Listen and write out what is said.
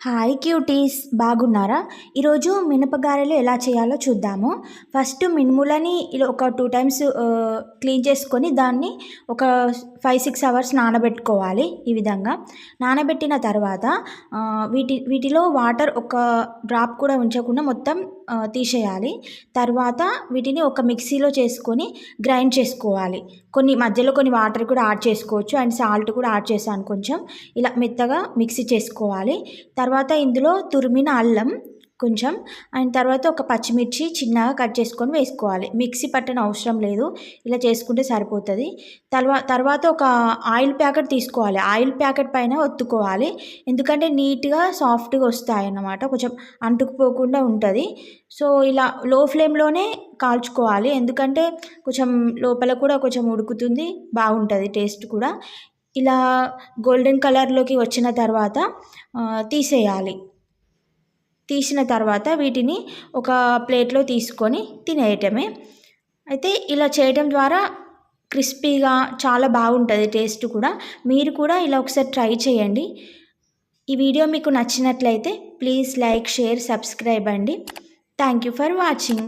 Hi cuties, బాగున్నారా? ఈరోజు మినపగారెలు ఎలా చేయాలో చూద్దాము. ఫస్ట్ మినుములని ఇలా ఒక 2 టైమ్స్ క్లీన్ చేసుకొని దాన్ని ఒక 5-6 అవర్స్ నానబెట్టుకోవాలి. ఈ విధంగా నానబెట్టిన తర్వాత వీటిలో వాటర్ ఒక డ్రాప్ కూడా ఉంచకుండా మొత్తం తీసేయాలి. తర్వాత వీటిని ఒక మిక్సీలో చేసుకొని గ్రైండ్ చేసుకోవాలి. మధ్యలో కొన్ని వాటర్ కూడా యాడ్ చేసుకోవచ్చు అండ్ సాల్ట్ కూడా యాడ్ చేశాను కొంచెం. ఇలా మెత్తగా మిక్సీ చేసుకోవాలి. తర్వాత ఇందులో తురిమిన అల్లం కొంచెం అండ్ తర్వాత ఒక పచ్చిమిర్చి చిన్నగా కట్ చేసుకొని వేసుకోవాలి. మిక్సీ పట్టని అవసరం లేదు, ఇలా చేసుకుంటే సరిపోతుంది. తర్వాత ఒక ఆయిల్ ప్యాకెట్ తీసుకోవాలి. ఆయిల్ ప్యాకెట్ పైన ఒత్తుకోవాలి, ఎందుకంటే నీట్గా సాఫ్ట్గా వస్తాయి అన్నమాట, కొంచెం అంటుకుపోకుండా ఉంటుంది. సో ఇలా లో ఫ్లేమ్లోనే కాల్చుకోవాలి, ఎందుకంటే కొంచెం లోపల కూడా కొంచెం ఉడుకుతుంది, బాగుంటుంది టేస్ట్ కూడా. ఇలా గోల్డెన్ కలర్లోకి వచ్చిన తర్వాత తీసేయాలి. తీసిన తర్వాత వీటిని ఒక ప్లేట్లో తీసుకొని తినేయటమే. అయితే ఇలా చేయడం ద్వారా క్రిస్పీగా చాలా బాగుంటుంది టేస్ట్ కూడా. మీరు కూడా ఇలా ఒకసారి ట్రై చేయండి. ఈ వీడియో మీకు నచ్చినట్లయితే ప్లీజ్ లైక్, షేర్, సబ్స్క్రైబ్ అండి. Thank you for watching.